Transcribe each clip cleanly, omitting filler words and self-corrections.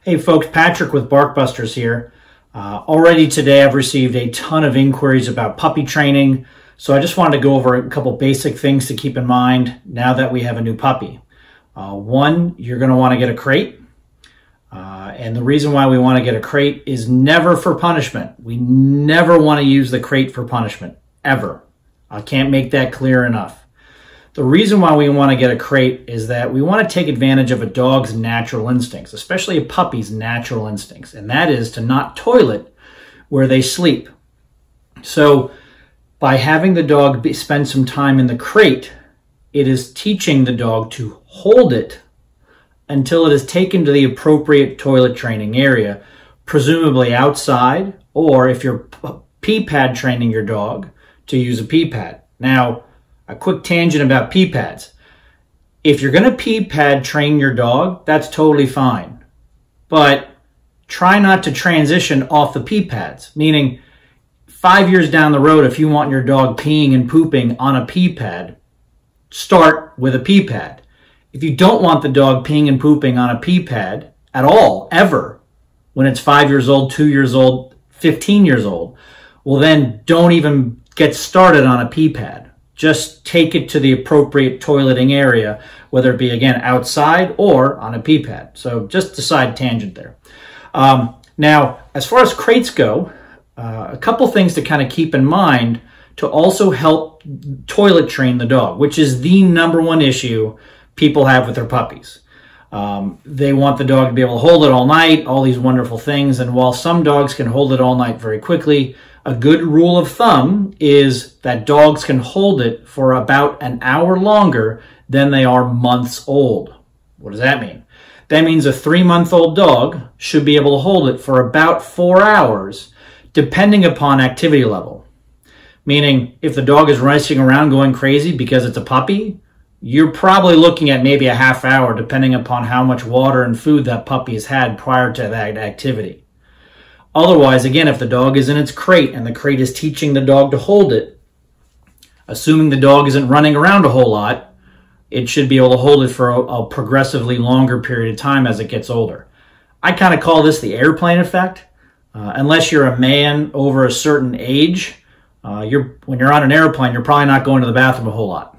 Hey folks, Patrick with Barkbusters here. Already today I've received a ton of inquiries about puppy training, so I just wanted to go over a couple basic things to keep in mind now that we have a new puppy. One, you're going to want to get a crate, and the reason why we want to get a crate is never for punishment. We never want to use the crate for punishment, ever. I can't make that clear enough. The reason why we want to get a crate is that we want to take advantage of a dog's natural instincts, especially a puppy's natural instincts, and that is to not toilet where they sleep. So by having the dog spend some time in the crate, it is teaching the dog to hold it until it is taken to the appropriate toilet training area, presumably outside, or if you're pee pad training your dog, to use a pee pad. Now, a quick tangent about pee pads. If you're going to pee pad train your dog, that's totally fine. But try not to transition off the pee pads, meaning 5 years down the road, if you want your dog peeing and pooping on a pee pad, start with a pee pad. If you don't want the dog peeing and pooping on a pee pad at all, ever, when it's 5 years old, 2 years old, 15 years old, well then don't even get started on a pee pad. Just take it to the appropriate toileting area, whether it be, again, outside or on a pee pad. So just a side tangent there. Now, as far as crates go, a couple things to kind of keep in mind to also help toilet train the dog, which is the #1 issue people have with their puppies. They want the dog to be able to hold it all night, all these wonderful things, and while some dogs can hold it all night very quickly, a good rule of thumb is that dogs can hold it for about an hour longer than they are months old. What does that mean? That means a 3-month-old dog should be able to hold it for about 4 hours, depending upon activity level. Meaning, if the dog is racing around going crazy because it's a puppy, you're probably looking at maybe a half hour, depending upon how much water and food that puppy has had prior to that activity. Otherwise, again, if the dog is in its crate and the crate is teaching the dog to hold it, assuming the dog isn't running around a whole lot, it should be able to hold it for a progressively longer period of time as it gets older. I kind of call this the airplane effect. Unless you're a man over a certain age, when you're on an airplane, you're probably not going to the bathroom a whole lot.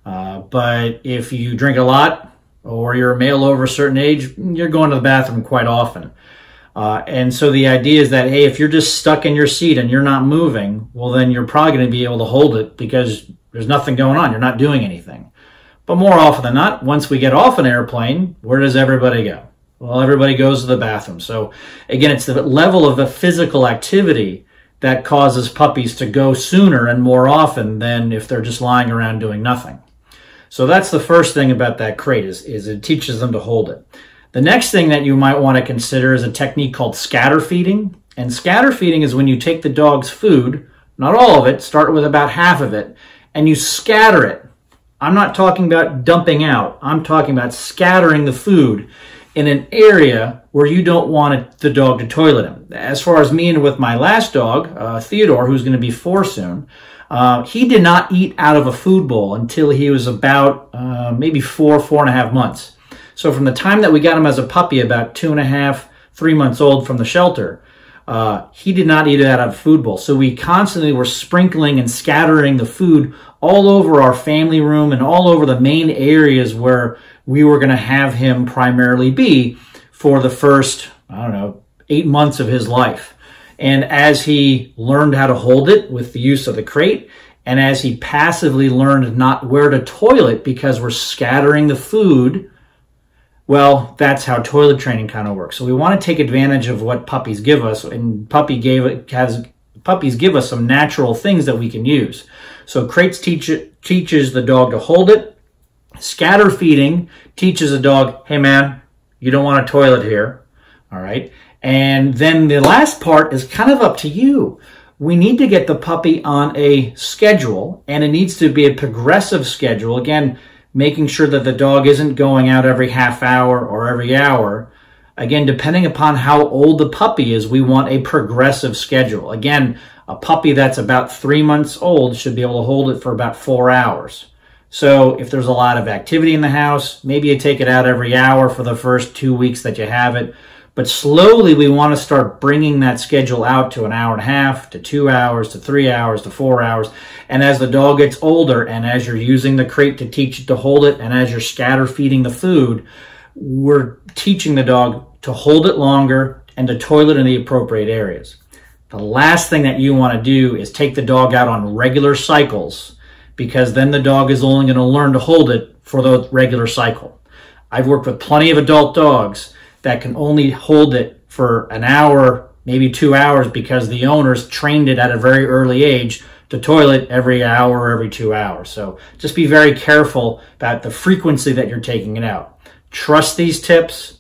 But if you drink a lot or you're a male over a certain age, you're going to the bathroom quite often. And so the idea is that, hey, if you're just stuck in your seat and you're not moving, well, then you're probably going to be able to hold it because there's nothing going on. You're not doing anything. But more often than not, once we get off an airplane, where does everybody go? Well, everybody goes to the bathroom. So again, it's the level of the physical activity that causes puppies to go sooner and more often than if they're just lying around doing nothing. So that's the first thing about that crate is it teaches them to hold it. The next thing that you might want to consider is a technique called scatter feeding. And scatter feeding is when you take the dog's food, not all of it, start with about half of it, and you scatter it. I'm not talking about dumping out. I'm talking about scattering the food in an area where you don't want the dog to toilet him. As far as me and with my last dog, Theodore, who's going to be 4 soon, he did not eat out of a food bowl until he was about maybe 4.5 months. So from the time that we got him as a puppy, about 2.5, 3 months old from the shelter, he did not eat it out of a food bowl. So we constantly were sprinkling and scattering the food all over our family room and all over the main areas where we were going to have him primarily be for the first, 8 months of his life. And as he learned how to hold it with the use of the crate, and as he passively learned not where to toilet because we're scattering the food, well, that's how toilet training kind of works. So we want to take advantage of what puppies give us, and puppies give us some natural things that we can use. So crates teaches the dog to hold it. Scatter feeding teaches the dog, hey man, you don't want to toilet here, all right? And then the last part is kind of up to you. We need to get the puppy on a schedule, and it needs to be a progressive schedule. Again, making sure that the dog isn't going out every half hour or every hour. Again, depending upon how old the puppy is, we want a progressive schedule. Again, a puppy that's about 3 months old should be able to hold it for about 4 hours. So if there's a lot of activity in the house, maybe you take it out every hour for the first 2 weeks that you have it. But slowly we want to start bringing that schedule out to an hour and a half, to 2 hours, to 3 hours, to 4 hours. And as the dog gets older, and as you're using the crate to teach it to hold it, and as you're scatter feeding the food, we're teaching the dog to hold it longer and to toilet in the appropriate areas. The last thing that you want to do is take the dog out on regular cycles, because then the dog is only going to learn to hold it for the regular cycle. I've worked with plenty of adult dogs that can only hold it for an hour, maybe 2 hours, because the owners trained it at a very early age to toilet every hour or every 2 hours. So just be very careful about the frequency that you're taking it out. Trust these tips.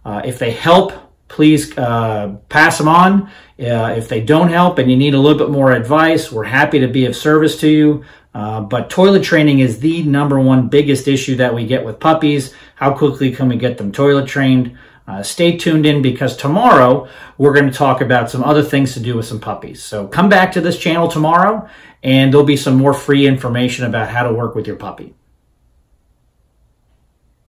If they help, please pass them on. If they don't help and you need a little bit more advice, we're happy to be of service to you. But toilet training is the #1 biggest issue that we get with puppies. How quickly can we get them toilet trained? Stay tuned in, because tomorrow we're going to talk about some other things to do with some puppies. So come back to this channel tomorrow and there'll be some more free information about how to work with your puppy.